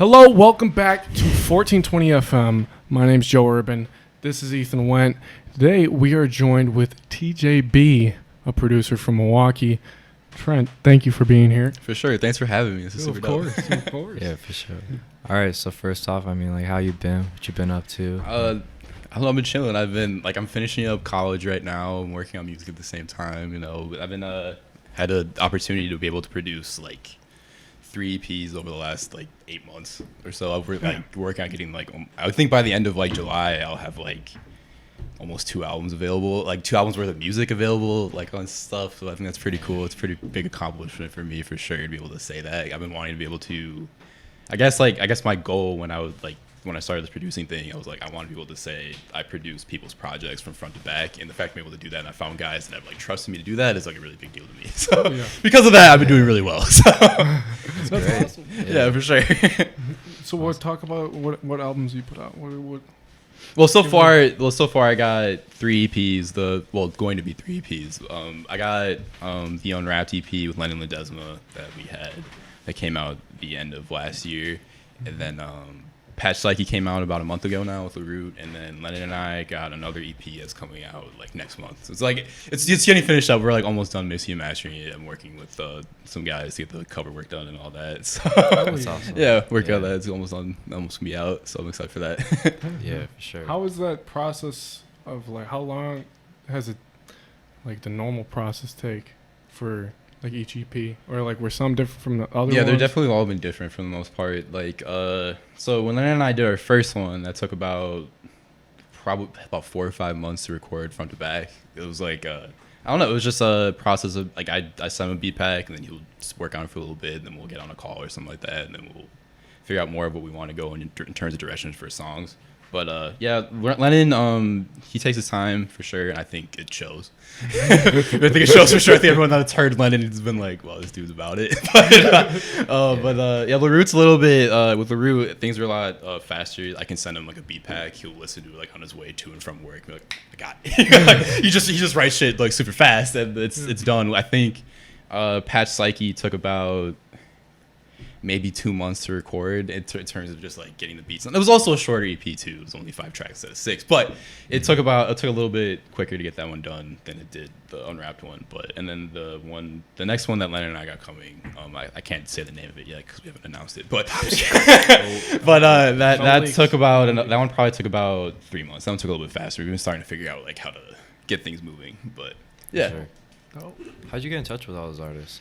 Hello, welcome back to 1420 FM. My name's Joe Urban. This is Ethan Went. Today we are joined with TJB, a producer from Milwaukee. Trent, thank you for being here. For sure. Thanks for having me. This is super dope. Of course. Yeah, for sure. All right, so first off, how you been? What you been up to? I've been chilling. I'm finishing up college right now. I'm working on music at the same time. I've been had an opportunity to be able to produce 3 EPs over the last 8 months or so. I've working on getting I think by the end of July I'll have almost 2 albums available, 2 albums worth of music available on stuff. So I think that's pretty cool. It's a pretty big accomplishment for me for sure to be able to say that. I've been wanting to be able to, I guess my goal when I started this producing thing, I was I want to be able to say I produce people's projects from front to back, and the fact I'm able to do that, and I found guys that have trusted me to do that is a really big deal to me. So because of that, I've been doing really well. So That's awesome. Yeah, for sure. So we'll talk about what albums you put out. Well, so far I got 3 EPs. Going to be 3 EPs. I got the Unwrapped EP with Lennon Ledesma that came out the end of last year, and then Patch Psyche came out about a month ago now with LaRoot, and then Lennon and I got another EP that's coming out next month. So it's getting finished up. We're almost done mixing and mastering it. I'm working with some guys to get the cover work done and all that. So That's awesome. yeah, work out that. It's almost gonna be out. So I'm excited for that. Yeah, for sure. How is that process of how long has it the normal process take for each EP, or were some different from the other Yeah, ones? they're definitely all been different for the most part. So when Lennon and I did our first one, that took probably about 4 or 5 months to record front to back. It was I don't know, it was just a process of I sent him a beat pack, and then he'll just work on it for a little bit, and then we'll get on a call or something like that, and then we'll figure out more of what we want to go in terms of directions for songs. But yeah, Lennon, he takes his time for sure, and I think it shows. I think it shows for sure. I think everyone that's heard Lennon has been well, this dude's about it. But yeah, LaRoot's a little bit, with LaRoot, things are a lot faster. I can send him a beat pack. He'll listen to it on his way to and from work. Be I got it. he just writes shit super fast, and it's done. I think Patch Psyche took about maybe 2 months to record in terms of just getting the beats. And it was also a shorter EP too. It was only 5 tracks instead of 6, but it took a little bit quicker to get that one done than it did the Unwrapped one. And then the next one that Lennon and I got coming, I can't say the name of it yet because we haven't announced it. But that one probably took about 3 months. That one took a little bit faster. We've been starting to figure out how to get things moving. But yeah. Sure. Oh. How'd you get in touch with all those artists?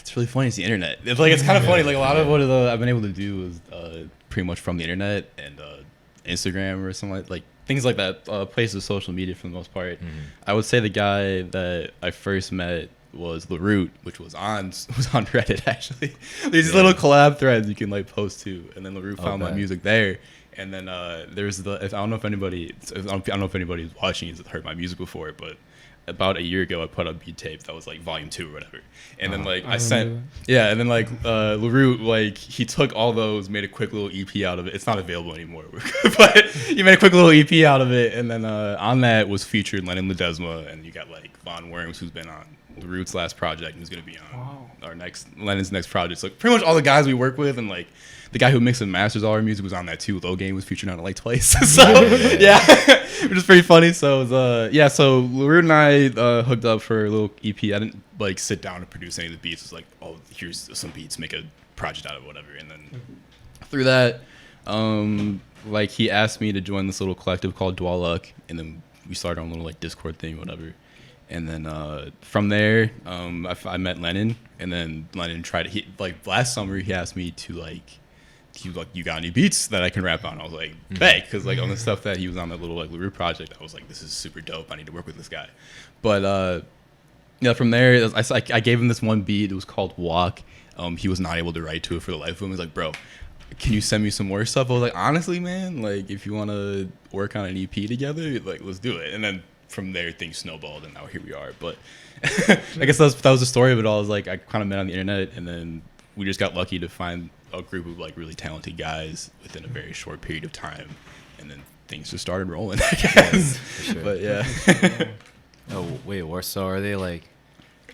It's really funny. It's the internet. It's kind of funny. A lot of what I've been able to do is pretty much from the internet and Instagram or something things like that. Places of social media for the most part. Mm-hmm. I would say the guy that I first met was LaRoot, which was on Reddit actually. There's these little collab threads you can post to, and then LaRoot found my music there. And then there's I don't know if anybody's watching has heard my music before, but about a year ago I put up Beat Tape that was volume 2 or whatever, and then I sent and then LaRoot he took all those, made a quick little EP out of it. It's not available anymore but he made a quick little EP out of it, and then on that was featured Lennon Ledesma, and you got Von Worms, who's been on LaRoot's last project and who's going to be on Lennon's next project. So pretty much all the guys we work with, and the guy who mixes and masters all our music was on that too. Low Game was featured on it twice. So yeah, which is pretty funny. So it was, so LaRoot and I hooked up for a little EP. I didn't sit down and produce any of the beats. It was oh, here's some beats, make a project out of whatever. And then through that, he asked me to join this little collective called Dwaal Luck, and then we started on a little Discord thing, whatever. And then from there, I met Lennon, and then Lennon tried to last summer he asked me to he was you got any beats that I can rap on? I was bet, because on the stuff that he was on that little LaRoot project, I was this is super dope. I need to work with this guy. But from there, I gave him this one beat. It was called Walk. He was not able to write to it for the life of him. He was bro, can you send me some more stuff? I was honestly, man, if you want to work on an EP together, let's do it. And then from there, things snowballed, and now here we are. But I guess that was the story of it all. I kind of met on the internet, and then we just got lucky to find a group of really talented guys within a very short period of time, and then things just started rolling, I guess. For sure. But yeah. Oh wait, so are they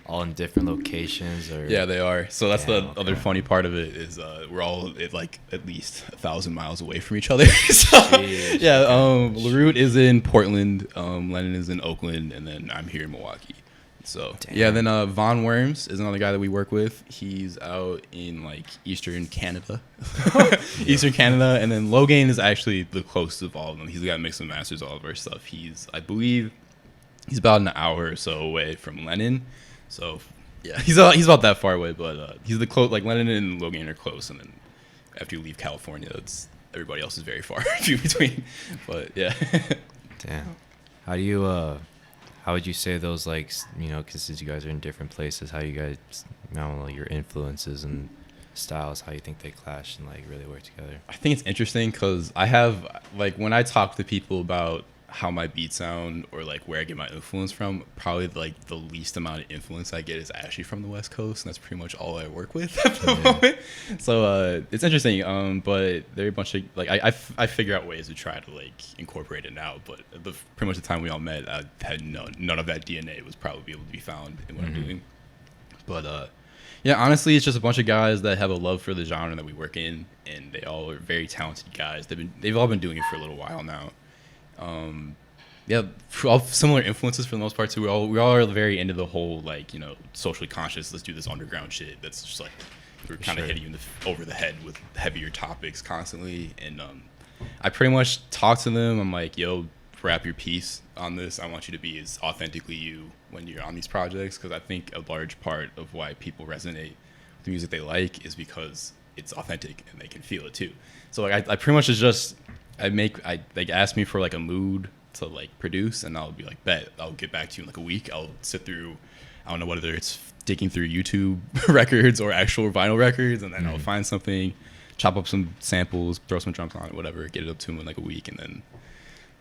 all in different locations, or? Yeah, they are. So that's the Damn, other okay. funny part of it is we're all like at least 1,000 miles away from each other. So Jeez, yeah, okay. LaRoute is in Portland, Lennon is in Oakland, and then I'm here in Milwaukee. So yeah, Damn. then Von Worms is another guy that we work with. He's out in like Eastern Canada, Eastern Canada, and then Logan is actually the closest of all of them. He's the guy that mixes and masters all of our stuff. I believe, he's about an hour or so away from Lennon. So yeah, he's about that far away, but he's the close. Like Lennon and Logan are close, and then after you leave California, everybody else is very far between. But yeah. Damn. How do you how would you say those, like, because since you guys are in different places, how you guys, I don't know, your influences and styles, how you think they clash and like really work together? I think it's interesting because I have, like, when I talk to people about how my beats sound or like where I get my influence from, probably like the least amount of influence I get is actually from the West Coast, and that's pretty much all I work with at the moment. So it's interesting, but there are a bunch of like I figure out ways to try to like incorporate it now, but pretty much the time we all met, I had none of that DNA was probably able to be found in what I'm doing. But yeah, honestly, it's just a bunch of guys that have a love for the genre that we work in, and they all are very talented guys. They've all been doing it for a little while now. Yeah, all similar influences for the most part too. We all are very into the whole, like, socially conscious. Let's do this underground shit. That's just like we're kind of hitting you over the head with heavier topics constantly. And I pretty much talk to them. I'm like, yo, wrap your piece on this. I want you to be as authentically you when you're on these projects, because I think a large part of why people resonate with the music they like is because it's authentic and they can feel it too. So like I pretty much is just like ask me for like a mood to like produce, and I'll be like, bet, I'll get back to you in like a week. I'll sit through, I don't know whether it's digging through YouTube records or actual vinyl records, and then I'll find something, chop up some samples, throw some drums on it, whatever, get it up to them in like a week, and then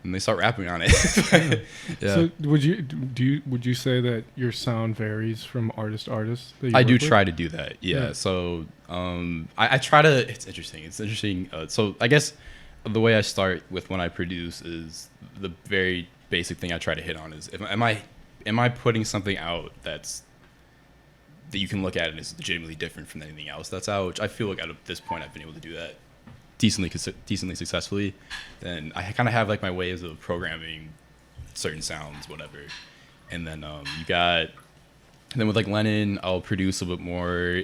they start rapping on it. Yeah. So would you say that your sound varies from artist to artist? I do try to do that. Yeah. So I try to. It's interesting. So I guess the way I start with when I produce is the very basic thing I try to hit on is, am I putting something out that you can look at and is legitimately different from anything else that's out, which I feel like at this point I've been able to do that decently successfully. Then I kind of have like my ways of programming certain sounds, whatever. And then then with like Lennon, I'll produce a little bit more.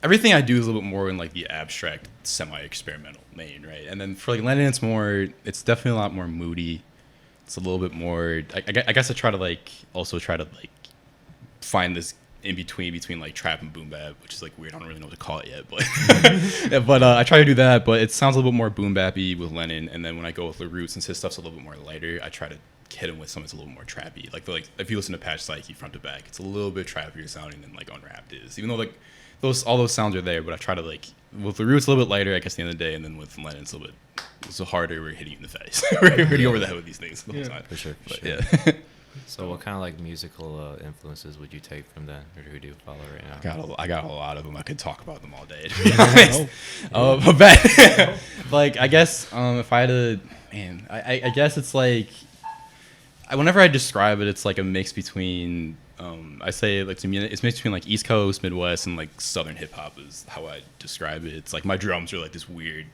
Everything I do is a little bit more in like the abstract, semi-experimental vein, right? And then for like Lennon, it's definitely a lot more moody. It's a little bit more. I guess I try to find this in between like trap and boom bap, which is like weird. I don't really know what to call it yet, but I try to do that. But it sounds a little bit more boom bappy with Lennon, and then when I go with LaRoute, since his stuff's a little bit more lighter, I try to hit him with something that's a little more trappy. Like if you listen to Patch Psyche front to back, it's a little bit trappier sounding than like Unwrapped is, even though like all those sounds are there. But I try to like with LaRoute, it's a little bit lighter, I guess, at the end of the day, and then with Lennon, it's a little bit harder. We're hitting you in the face. We're hitting over the head with these things the whole time. For sure. Yeah. So what kind of like musical influences would you take from that, or who do you follow right now? I got a lot of them. I could talk about them all day, to be honest. But like, I guess if I had to, man, I guess it's like, whenever I describe it, it's like a mix between, I say, like, to me, it's mixed between like East Coast, Midwest, and like Southern hip hop is how I describe it. It's like my drums are like this weird,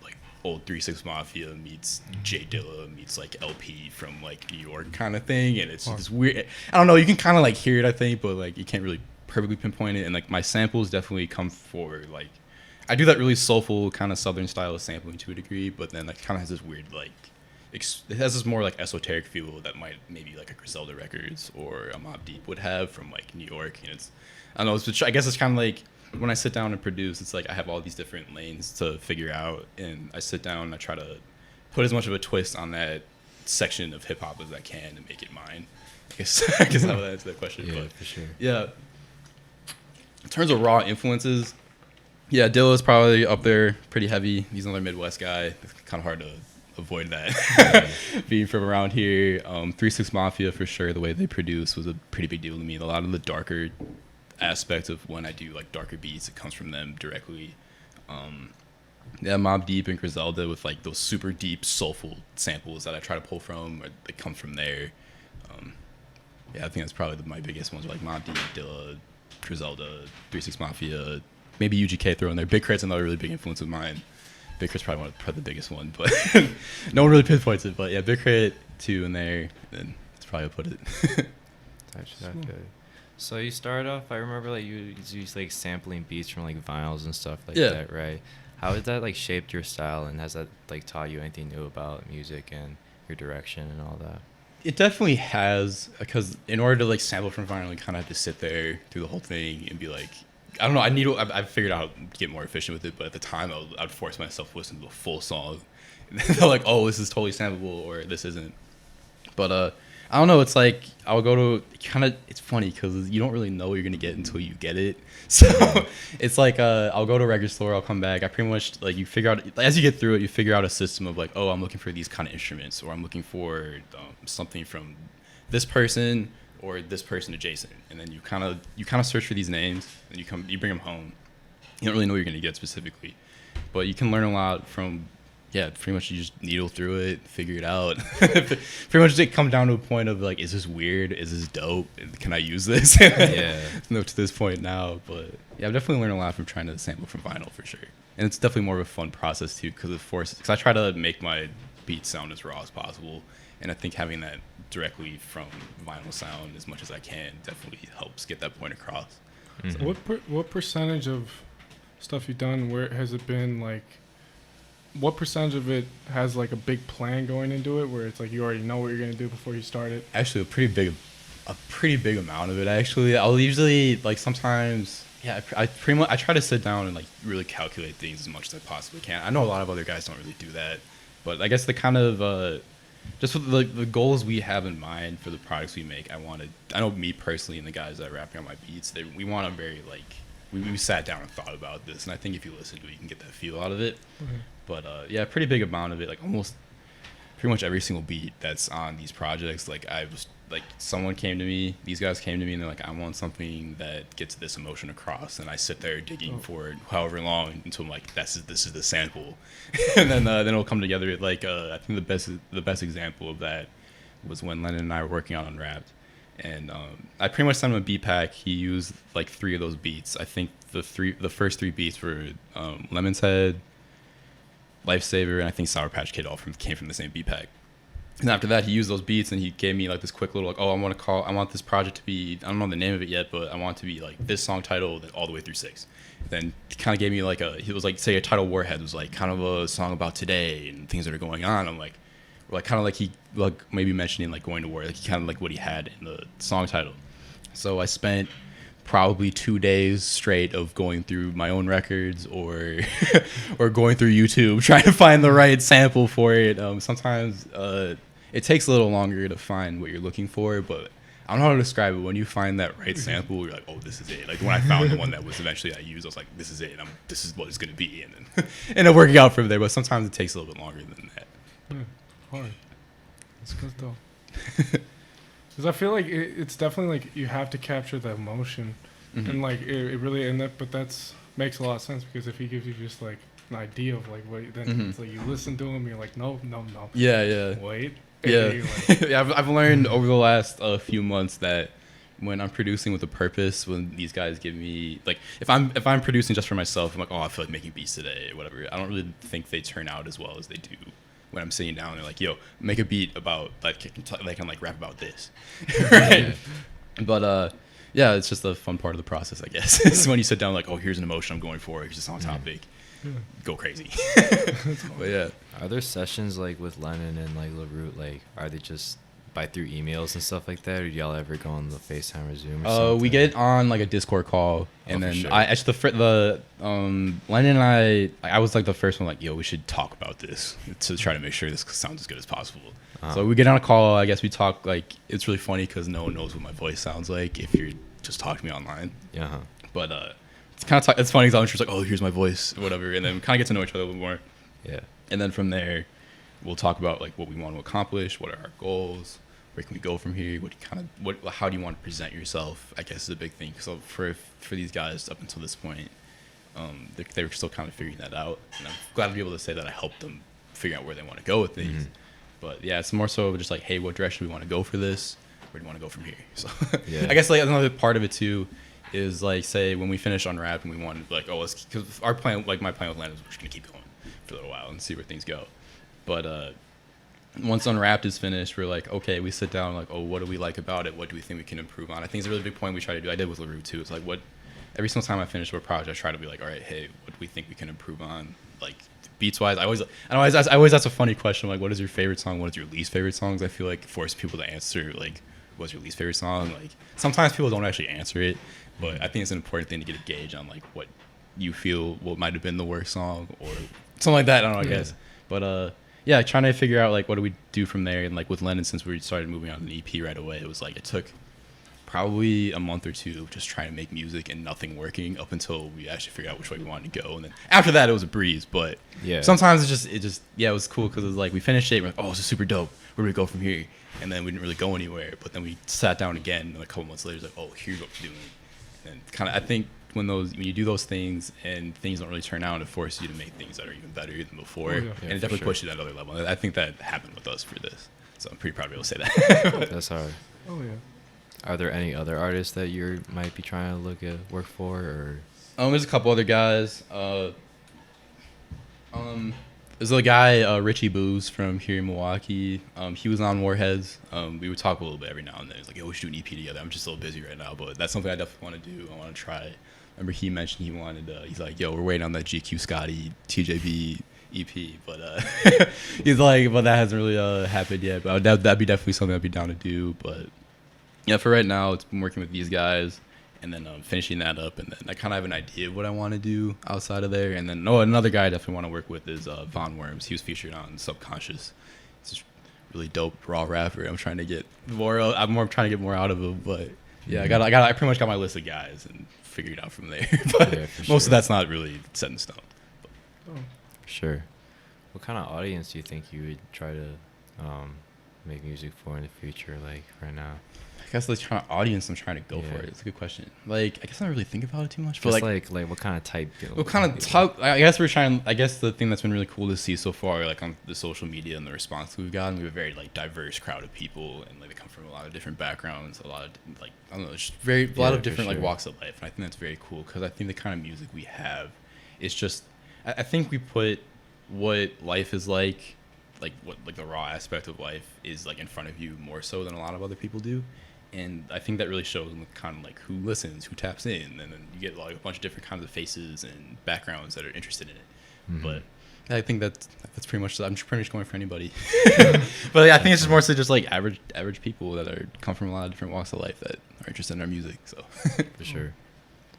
like old 3-6 Mafia meets J Dilla meets like LP from like New York kind of thing, and it's this weird. I don't know. You can kind of like hear it, I think, but like you can't really perfectly pinpoint it. And like my samples definitely come forward. Like I do that really soulful kind of Southern style of sampling to a degree, but then like kind of has this weird like. It has this more like esoteric feel that might maybe like a Griselda Records or a Mobb Deep would have from like New York. And I don't know. I guess it's kind of like when I sit down and produce, it's like I have all these different lanes to figure out, and I sit down and I try to put as much of a twist on that section of hip hop as I can to make it mine. I guess I would answer that question. Yeah, but for sure. Yeah. In terms of raw influences, yeah, Dilla's probably up there, pretty heavy. He's another Midwest guy. It's kind of hard to avoid that being from around here. 3-6 Mafia for sure, the way they produce was a pretty big deal to me. A lot of the darker aspects of when I do like darker beats, it comes from them directly. Yeah, Mobb Deep and Griselda with like those super deep soulful samples that I try to pull from, or they come from there. Yeah, I think that's probably my biggest ones, like Monty, Dilla, Griselda, 3 6 Mafia, maybe UGK throw in there. Big Crit's another really big influence of mine. Big Crit's probably the biggest one, but no one really pinpoints it. But yeah, Big Crit 2 in there, and that's probably what put it. Actually, that good. So you started off, I remember like you used like sampling beats from like vinyls and stuff like that, right? How has that like shaped your style, and has that like taught you anything new about music and your direction and all that? It definitely has, because in order to like sample from vinyl, you kind of have to sit there through the whole thing and be like, I don't know. I've figured out how to get more efficient with it, but at the time I'd force myself to listen to a full song. And they're like, oh, this is totally sampleable, or this isn't. But I don't know. It's like I'll go to it's funny because you don't really know what you're gonna get until you get it. So it's like I'll go to a record store, I'll come back. I pretty much like you figure out as you get through it, you figure out a system of like, oh, I'm looking for these kind of instruments, or I'm looking for something from this person or this person adjacent, and then you kind of search for these names, and you bring them home. You don't really know what you're gonna get specifically, but you can learn a lot from. Yeah, pretty much you just needle through it, figure it out. Pretty much it come down to a point of like, is this weird? Is this dope? Can I use this? Yeah. No, to this point now, but yeah, I've definitely learned a lot from trying to sample from vinyl for sure. And it's definitely more of a fun process too, because I try to make my beats sound as raw as possible, and I think having that directly from vinyl sound as much as I can definitely helps get that point across. Mm-hmm. So what percentage of stuff you've done, where has it been like? What percentage of it has like a big plan going into it, where it's like you already know what you're gonna do before you start it? Actually, a pretty big amount of it. Actually, I'll usually like sometimes. Yeah, I try to sit down and like really calculate things as much as I possibly can. I know a lot of other guys don't really do that, but I guess the kind of just with the goals we have in mind for the products we make. I know me personally and the guys that are rapping on my beats, we want to very like. We sat down and thought about this, and I think if you listen to it, you can get that feel out of it. Mm-hmm. But yeah, pretty big amount of it, like almost pretty much every single beat that's on these projects. Like someone came to me, these guys came to me, and they're like, I want something that gets this emotion across, and I sit there digging for it however long until I'm like, this is the sample, and then it'll come together. Like I think the best example of that was when Lennon and I were working on Unwrapped. And I pretty much sent him a beat pack. He used like 3 of those beats. I think the first 3 beats were Lemon's Head, Lifesaver, and I think Sour Patch Kid all came from the same beat pack. And after that, he used those beats and he gave me like this quick little like, oh, I want this project to be, I don't know the name of it yet, but I want it to be like this song title all the way through 6. Then he kind of gave me like he was like, say a title Warhead was like kind of a song about today and things that are going on. I'm like, kind of like he like maybe mentioning like going to war, like he kind of like what he had in the song title. So I spent probably 2 days straight of going through my own records or or going through YouTube trying to find the right sample for it. Sometimes it takes a little longer to find what you're looking for, but I don't know how to describe it. When you find that right sample, you're like, oh, this is it. Like when I found the one that was eventually I used, I was like, this is it. This is what it's gonna be, and then ended up working out from there. But sometimes it takes a little bit longer than that. Yeah. Hard. It's good though. Because I feel like it's definitely like you have to capture the emotion, and like it really but that's makes a lot of sense, because if he gives you just like an idea of like what, then it's like you listen to him, you're like no. Yeah. Wait. Yeah. Yeah. I've learned over the last few months that when I'm producing with a purpose, when these guys give me like if I'm producing just for myself, I'm like, oh, I feel like making beats today or whatever. I don't really think they turn out as well as they do when I'm sitting down. They're like, yo, make a beat about like they can like rap about this, right? But yeah, it's just a fun part of the process, I guess. It's when you sit down like, oh, here's an emotion I'm going for, here's a song topic, go crazy. But yeah, are there sessions like with Lennon and like LaRoot, like are they just through emails and stuff like that, or do y'all ever go on the FaceTime or Zoom or something? We get on like a Discord call, and then sure. I actually Lennon and I was like the first one like, yo, we should talk about this to try to make sure this sounds as good as possible. So we get on a call, I guess we talk, like it's really funny because no one knows what my voice sounds like if you're just talking to me online. But it's kind of it's funny because I'm just like, oh, here's my voice or whatever, and then we kind of get to know each other a little more. Yeah. And then from there we'll talk about like what we want to accomplish, what are our goals, where can we go from here, how do you want to present yourself, I guess is a big thing. So for these guys up until this point, they were still kind of figuring that out, and I'm glad to be able to say that I helped them figure out where they want to go with things. But yeah, it's more so just like, hey, what direction we want to go for this, where do you want to go from here? So Yeah. I guess like another part of it too is like, say when we finish Unwrapped and we wanted like, oh, let's, because our plan, like my plan with Landon is we're just gonna keep going for a little while and see where things go. But once Unwrapped is finished, we're like, okay, we sit down like, oh, what do we like about it? What do we think we can improve on? I think it's a really big point we try to do. I did with LaRue too. It's like every single time I finish a project, I try to be like, all right, hey, what do we think we can improve on? Like beats wise, I always ask a funny question like, what is your favorite song? What is your least favorite songs? I feel like force people to answer like, what's your least favorite song? Like sometimes people don't actually answer it, but I think it's an important thing to get a gauge on like what you feel what might have been the worst song or something like that. I don't know, I guess. But yeah, trying to figure out like what do we do from there. And like with Lennon, since we started moving on an EP right away, it was like it took probably a month or two of just trying to make music and nothing working up until we actually figured out which way we wanted to go. And then after that, it was a breeze. But sometimes it just it was cool because it was like we finished it. We're like, oh, this is super dope. Where do we go from here? And then we didn't really go anywhere. But then we sat down again, and a couple months later, it's like, oh, here's what we're doing. And kind of, I think when you do those things and things don't really turn out, it forces you to make things that are even better than before. And it definitely pushes you to that other level. I think that happened with us for this. So I'm pretty proud to be able to say that. That's hard. Oh yeah. Are there any other artists that you might be trying to look at work for, or? There's a couple other guys. There's a guy, Richie Booze from here in Milwaukee. He was on Warheads. We would talk a little bit every now and then. He's like, yo, we should do an EP together. I'm just a little busy right now, but that's something I definitely want to do. I want to try. Remember he mentioned he wanted, he's like, yo, we're waiting on that GQ Scotty TJB EP, but he's like, but that hasn't really happened yet. But that'd be definitely something I'd be down to do. But yeah, for right now, it's been working with these guys and then finishing that up. And then I kind of have an idea of what I want to do outside of there. And then, another guy I definitely want to work with is Von Worms. He was featured on Subconscious. He's just really dope raw rapper. I'm trying to get more out of him. But yeah, I pretty much got my list of guys and figured it out from there. But most of that's not really set in stone. Sure. What kind of audience do you think you would try to make music for in the future, like right now? I guess the kind of audience I'm trying to go for. It's a good question. Like, I guess I don't really think about it too much. Just but like what kind of type? I guess we're trying. I guess the thing that's been really cool to see so far, like on the social media and the response we've gotten, we have a very like diverse crowd of people, and like they come from a lot of different backgrounds, a lot of like I don't know, just a lot of different like walks of life, and I think that's very cool because I think the kind of music we have is just. I think we put what life is like what like the raw aspect of life is like in front of you more so than a lot of other people do. And I think that really shows in kind of like who listens, who taps in, and then you get like a bunch of different kinds of faces and backgrounds that are interested in it. Mm-hmm. But I think that's pretty much. I'm pretty much going for anybody. But yeah, I think it's just more so just like average people that come from a lot of different walks of life that are interested in our music. So for sure.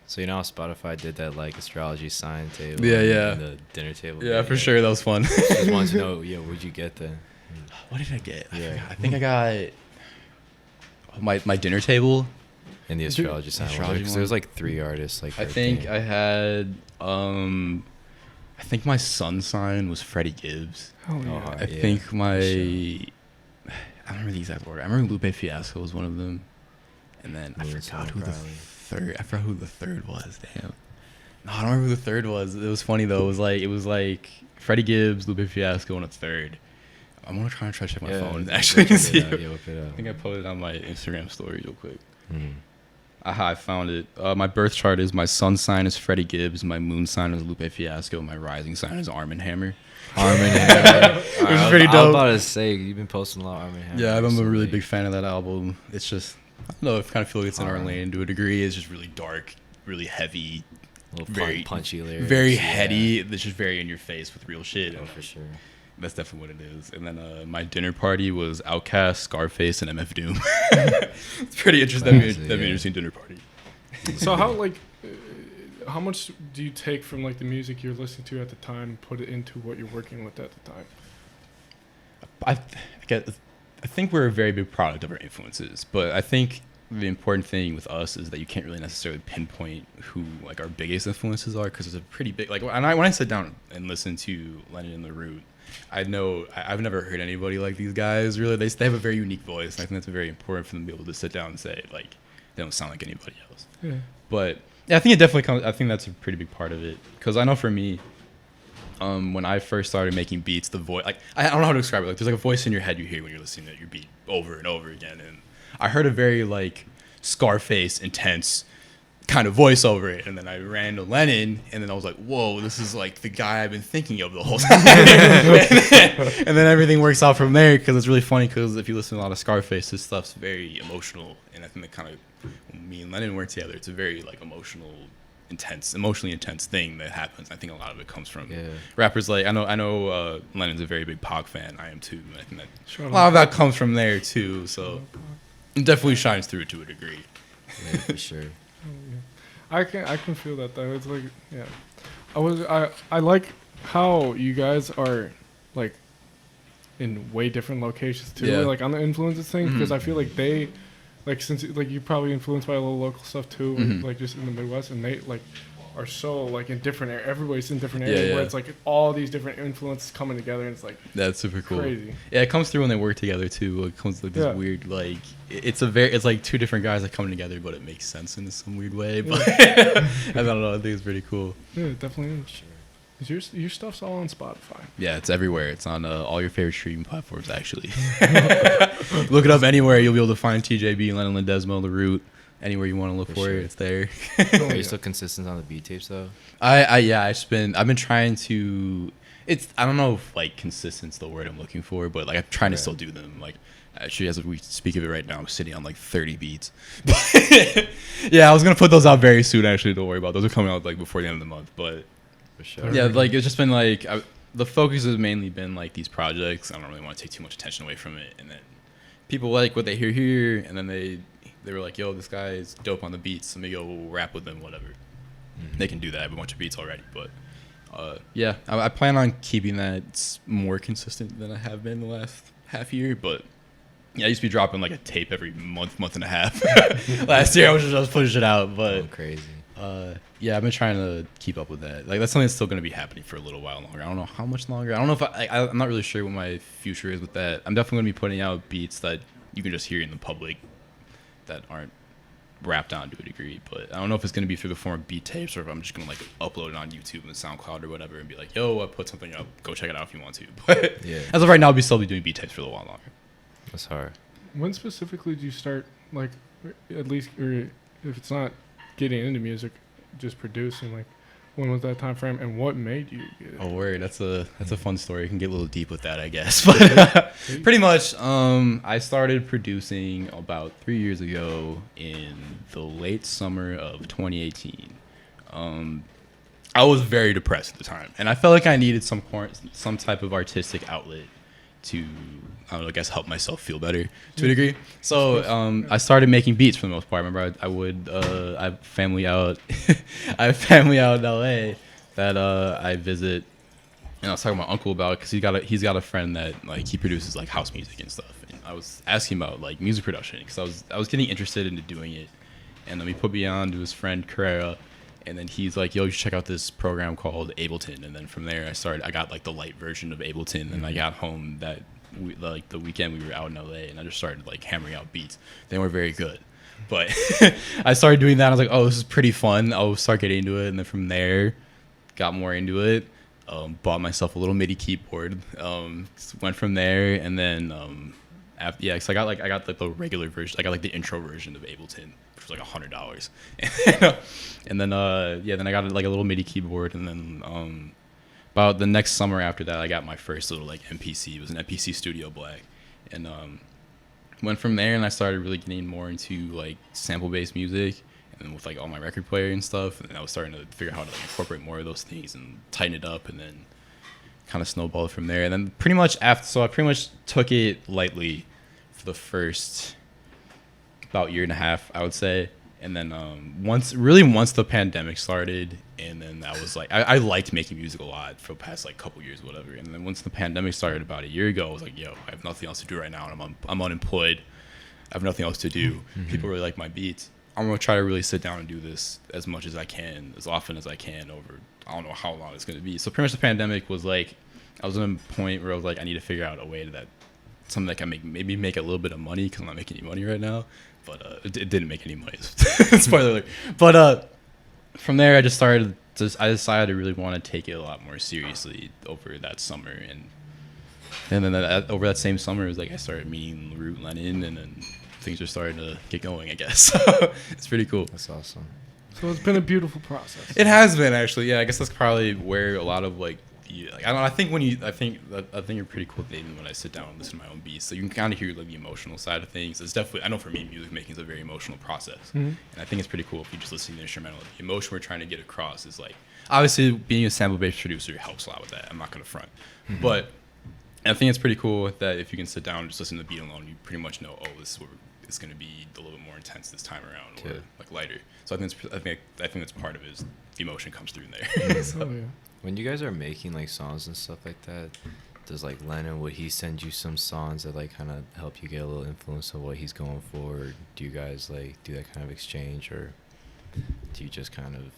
So you know how Spotify did that like astrology sign table? Yeah. The dinner table. Yeah, for sure. That was fun. Just wanted to know, what'd you get then? What did I get? I think I got my dinner table. And the astrology sign. Because there was like 3 artists. Like I think I had. I think my sun sign was Freddie Gibbs. Oh yeah. I think my. I don't remember the exact order. I remember Lupe Fiasco was one of them, and then I forgot who the third was. Damn. No, I don't remember who the third was. It was funny though. It was like Freddie Gibbs, Lupe Fiasco, and a third. I'm gonna try to check my phone and actually see. Look it up. I think I posted on my Instagram story real quick. Aha, I found it. My birth chart is my sun sign is Freddie Gibbs, my moon sign is Lupe Fiasco, my rising sign is Arm & Hammer. Which is pretty dope. I was about to say, you've been posting a lot of Arm & Hammer. Yeah, I'm a really big fan of that album. It's just, I don't know, I kind of feel like it's in our lane to a degree. It's just really dark, really heavy, very punchy lyrics. Very heady. It's just very in your face with real shit. Oh, for sure. That's definitely what it is. And then my dinner party was Outkast, Scarface, and MF Doom. It's pretty interesting. That'd be an interesting dinner party. So how much do you take from like the music you're listening to at the time and put it into what you're working with at the time? I think we're a very big product of our influences, but I think the important thing with us is that you can't really necessarily pinpoint who like our biggest influences are because it's a pretty big like when I sit down and listen to Lennon and the Root, I know I've never heard anybody like these guys. Really, they have a very unique voice. And I think that's very important for them to be able to sit down and say like they don't sound like anybody else. Yeah. But yeah, I think it definitely comes. I think that's a pretty big part of it because I know for me, when I first started making beats, the voice like I don't know how to describe it. Like there's like a voice in your head you hear when you're listening to your beat over and over again, and I heard a very like Scarface intense kind of voice over it, and then I ran to Lennon, and then I was like, whoa, this is like the guy I've been thinking of the whole time. And then everything works out from there, because it's really funny, because if you listen to a lot of Scarface, his stuff's very emotional, and I think that kind of, when me and Lennon work together, it's a very like emotionally intense thing that happens. I think a lot of it comes from rappers like, I know Lennon's a very big Pac fan. I am too, and I think that a lot of that comes from there too, so it definitely shines through to a degree. Yeah, for sure. I can feel that though. It's like, yeah, I like how you guys are like in way different locations too. Yeah. Like on the influences thing, because I feel like they, like since like you probably influenced by a little local stuff too, like just in the Midwest, and they like are so like in different everybody's in different areas where it's like all these different influences coming together, and it's like that's super cool. Crazy. Yeah, it comes through when they work together too. It comes like this weird like it's like two different guys that come together, but it makes sense in some weird way. But I don't know. I think it's pretty cool. Yeah, it definitely is. Sure. Your stuff's all on Spotify. Yeah, it's everywhere. It's on all your favorite streaming platforms, actually. Look it up anywhere. You'll be able to find TJB, Lennon Ledesma, The Root. Anywhere you want to look for it, it's there. Are you still consistent on the beat tapes though? I've been trying to. I don't know if like consistent's the word I'm looking for, but like I'm trying to still do them. Like actually, as we speak of it right now, I'm sitting on like 30 beats. Yeah, I was gonna put those out very soon. Actually, don't worry about those. Are coming out like before the end of the month, but. For sure. Yeah, like it's just been like the focus has mainly been like these projects. I don't really want to take too much attention away from it, and then people like what they hear here, and then they were like, "Yo, this guy is dope on the beats. Let me go rap with them, whatever." They can do that. I have a bunch of beats already, but yeah, I plan on keeping that more consistent than I have been the last half year. But yeah, I used to be dropping like a tape every month and a half. Last year I was just pushing it out, but crazy. Yeah, I've been trying to keep up with that. Like that's something that's still going to be happening for a little while longer. I don't know how much longer. I don't know if I'm not really sure what my future is with that. I'm definitely going to be putting out beats that you can just hear in the public that aren't rapped on to a degree. But I don't know if it's going to be through the form of beat tapes or if I'm just going to like upload it on YouTube and SoundCloud or whatever and be like, yo, I put something up. Go check it out if you want to. But yeah, as of right now, I'll still be doing beat tapes for a little while longer. That's hard. When specifically do you start, like, at least, or if it's not getting into music, just producing? Like, when was that time frame, and what made you get it? Oh, word. That's a fun story. You can get a little deep with that, I guess. But pretty much, I started producing about 3 years ago in the late summer of 2018. I was very depressed at the time, and I felt like I needed some type of artistic outlet to, I don't know, I guess help myself feel better to a degree. So I started making beats for the most part. I remember I have family out I have family out in LA that I visit, and I was talking to my uncle about it because he's got a friend that like he produces like house music and stuff, and I was asking about like music production because I was getting interested into doing it, and then he put me on to his friend Carrera. And then he's like, yo, you should check out this program called Ableton. And then from there, I got like the light version of Ableton. And I got home the weekend we were out in LA, and I just started like hammering out beats. They weren't very good, but I started doing that. I was like, oh, this is pretty fun. I'll start getting into it. And then from there, got more into it. Bought myself a little MIDI keyboard. Went from there, and then so I got like the regular version. I got like the intro version of Ableton, which was like $100. And then then I got like a little MIDI keyboard, and then about the next summer after that, I got my first little like MPC. It was an MPC Studio Black, and went from there, and I started really getting more into like sample-based music, and then with like all my record player and stuff, and I was starting to figure out how to like, incorporate more of those things and tighten it up, and then kind of snowballed from there. And then pretty much I pretty much took it lightly for the first about year and a half, I would say. And then once the pandemic started, and then I was like, I liked making music a lot for the past like couple years, whatever. And then once the pandemic started about a year ago, I was like, yo, I have nothing else to do right now, and I'm unemployed. I have nothing else to do. People really like my beats. I'm gonna try to really sit down and do this as much as I can, as often as I can over, I don't know how long it's gonna be. So pretty much the pandemic was like, I was at a point where I was like, I need to figure out a way that something that can make a little bit of money, because I'm not making any money right now. But it didn't make any money. Spoiler alert. But from there, I decided I really want to take it a lot more seriously over that summer, and then over that same summer, it was like I started meeting Root, Lennon, and then things are starting to get going, I guess. It's pretty cool. That's awesome. So it's been a beautiful process. It has been, actually. Yeah, I guess that's probably where a lot of like, I don't know. I think you're pretty cool even when I sit down and listen to my own beats. So you can kind of hear like the emotional side of things. It's definitely, I know for me, music making is a very emotional process, and I think it's pretty cool if you just listen to the instrumental. The emotion we're trying to get across is like, obviously being a sample-based producer helps a lot with that. I'm not gonna front, but I think it's pretty cool that if you can sit down and just listen to the beat alone, you pretty much know, oh, this is where it's gonna be a little bit more intense this time around, or like lighter. So I think that's part of it. Is the emotion comes through in there. So. Oh, yeah. When you guys are making like songs and stuff like that, does like Lennon, would he send you some songs that like kind of help you get a little influence of what he's going for? Or do you guys like do that kind of exchange, or do you just kind of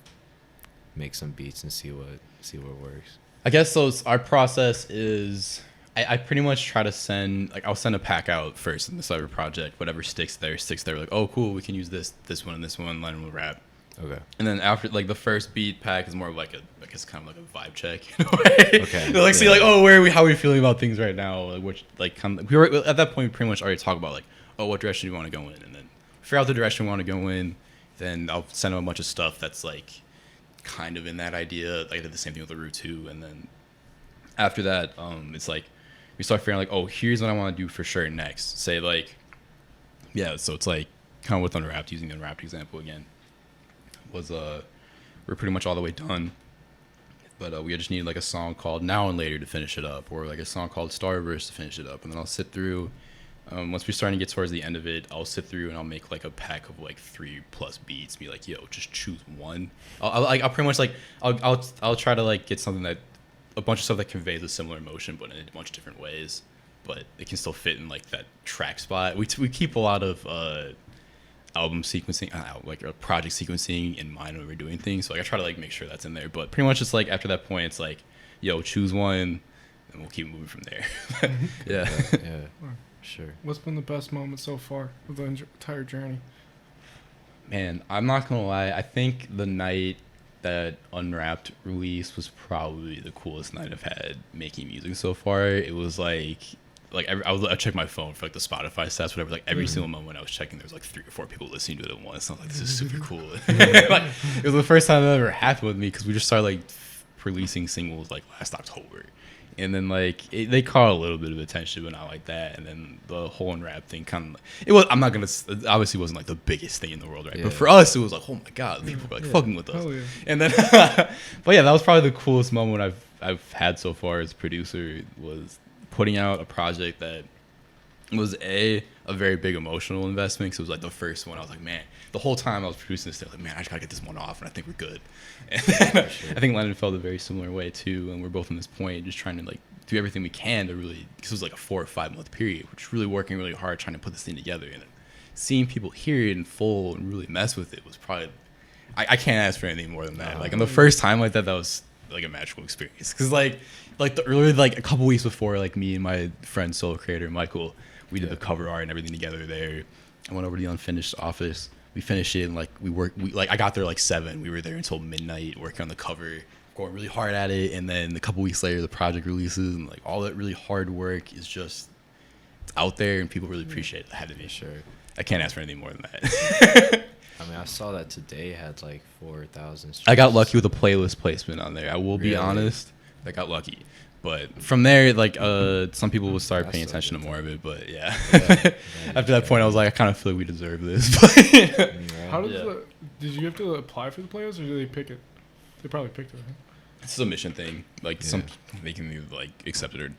make some beats and see what works? I guess so. Our process is I pretty much try to send, like, I'll send a pack out first in the cyber project. Whatever sticks there. Like, oh, cool, we can use this one, and this one. Lennon will rap. Okay. And then after, like, the first beat pack is more of like I guess kind of like a vibe check in a way. Okay. Like, see, like, oh, how are we feeling about things right now? Like, which, like, we were at that point pretty much already talk about like, oh, what direction do you want to go in, and then figure out the direction we want to go in. Then I'll send them a bunch of stuff that's like kind of in that idea. Like I did the same thing with the Root 2, and then after that, it's like we start figuring like, oh, here's what I want to do for sure next. Say like, yeah, so it's like kind of with Unwrapped, using the Unwrapped example again, was we're pretty much all the way done, but we just needed like a song called Now and Later to finish it up, or like a song called Starburst to finish it up, and then I'll sit through. Once we're starting to get towards the end of it, I'll sit through and I'll make like a pack of like 3+ beats. Be like, yo, just choose one. I'll pretty much like I'll try to like get something that a bunch of stuff that conveys a similar emotion, but in a bunch of different ways. But it can still fit in like that track spot. We keep a lot of album sequencing, like project sequencing in mind when we're doing things. So like I try to like make sure that's in there. But pretty much it's like after that point, it's like, yo, choose one, and we'll keep moving from there. Yeah. Yeah. Sure. What's been the best moment so far of the entire journey? Man, I'm not gonna lie. I think the night that Unwrapped release was probably the coolest night I've had making music so far. It was like I checked my phone for like the Spotify stats, whatever. Like every single moment I was checking, there was like 3 or 4 people listening to it at once. And I was like, this is super cool. Like it was the first time that ever happened with me, because we just started like releasing singles like last October. And then like they caught a little bit of attention, but not like that. And then the whole Unwrapped thing kind of, it was, I'm not gonna, it obviously wasn't like the biggest thing in the world, right? Yeah. But for us, it was like, oh my god, people were like fucking with us. Yeah. And then, but yeah, that was probably the coolest moment I've had so far as producer, was putting out a project that was a very big emotional investment, because it was like the first one. I was like, man, the whole time I was producing this thing, like, man, I just gotta get this one off, and I think we're good. And then, I think Lennon felt a very similar way too, and we're both in this point, just trying to like do everything we can to really, because it was like a 4 or 5 month period, which really working really hard trying to put this thing together, and then seeing people hear it in full and really mess with it was probably, I can't ask for anything more than that. Like, and the first time like that was like a magical experience, because like the earlier, like a couple weeks before, like me and my friend solo creator Michael, we did the cover art and everything together there. I went over to the Unfinished office. We finished it, and like I got there like 7. We were there until midnight working on the cover, going really hard at it. And then a couple weeks later, the project releases, and like all that really hard work is just, it's out there, and people really appreciate it. I had to be sure. I can't ask for anything more than that. I mean, I saw that today had like 4,000 streams. I got lucky with a playlist placement on there. I will be honest. I got lucky. But from there, like, some people will start paying attention to more of it. But yeah, after that point, I was like, I kind of feel like we deserve this. How did you have to apply for the playlist, or did they pick it? They probably picked it, right? It's a submission thing. Like some, they can either like accept it or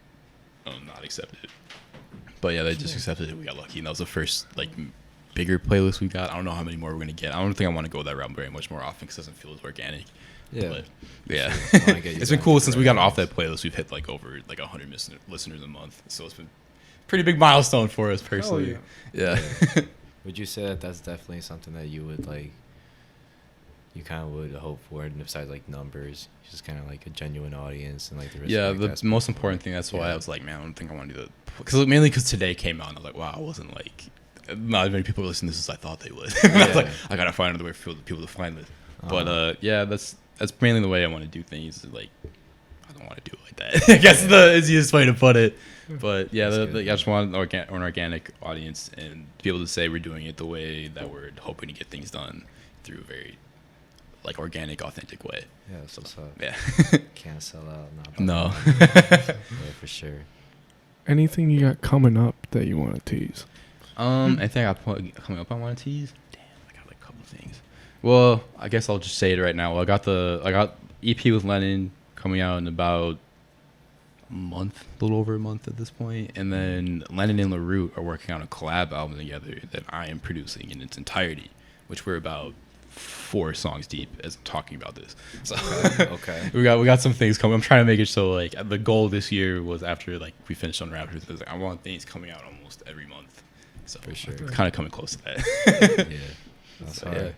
not accept it. But yeah, they just accepted it. We got lucky, and that was the first like bigger playlist we got. I don't know how many more we're gonna get. I don't think I want to go that route very much more often, because it doesn't feel as organic. Yeah, but yeah. It's been cool since we got off that playlist. We've hit like over like 100 listeners a month, so it's been a pretty big milestone for us personally. Yeah. Would you say that that's definitely something that you would like, you kind of would hope for, and besides like numbers, just kind of like a genuine audience and like the the most important thing. That's why I was like, man, I don't think I want to do that, because mainly because today came out and I was like, wow, I wasn't like, not as many people listening to this as I thought they would. I was like, I gotta find another way for people to find this. But yeah, that's mainly the way I want to do things. Like, I don't don't want to do it like that. I guess the easiest way to put it. But yeah, I just want an organic audience and be able to say we're doing it the way that we're hoping to get things done through a very like organic, authentic way. Yeah, that's what's up. Yeah. Can't sell out. No. Yeah, for sure. Anything you got coming up that you want to tease? I think coming up, I want to tease. Damn, I got like a couple things. Well, I guess I'll just say it right now. Well, I got EP with Lennon coming out in about a little over a month at this point, and then Lennon and LaRoot are working on a collab album together that I am producing in its entirety, which we're about 4 songs deep as I'm talking about this. So Okay. we got some things coming. I'm trying to make it so like the goal this year was after like we finished on Raptors, was, like, I want things coming out almost every month. So For sure. kind of coming close to that. Yeah. That's So, hard. yeah.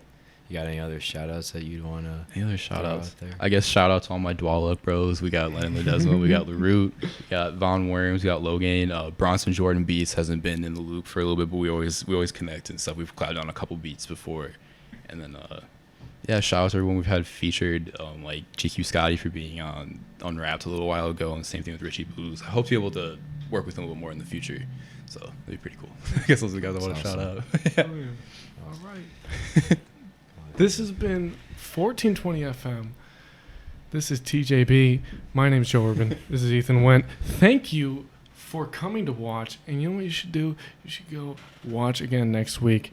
You got any other shout outs that you'd want to Any other shout outs? there? I guess shout out to all my Dwaal Luck bros. We got Lennon Ledesma, we got LaRoot, we got Von Worms, we got Logan. Bronson Jordan Beats hasn't been in the loop for a little bit, but we always connect and stuff. We've collabed on a couple beats before. And then yeah, shout out to everyone we've had featured, like GQ Scotty for being on Unwrapped a little while ago, and same thing with Richie Blues. I hope to be able to work with them a little more in the future. So that'd be pretty cool. I guess those are the guys I want to shout out. Oh, yeah. All right. This has been 1420 FM. This is TJB. My name's Joe Urban. This is Ethan Wendt. Thank you for coming to watch. And you know what you should do? You should go watch again next week.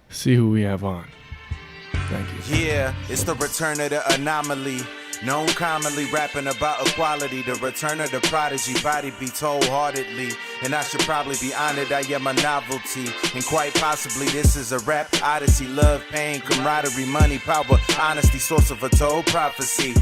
See who we have on. Thank you. Yeah, it's the return of the anomaly. Known commonly rapping about equality, the return of the prodigy, body beats wholeheartedly. And I should probably be honored, I am a novelty. And quite possibly this is a rap odyssey. Love, pain, camaraderie, money, power, honesty, source of a told prophecy.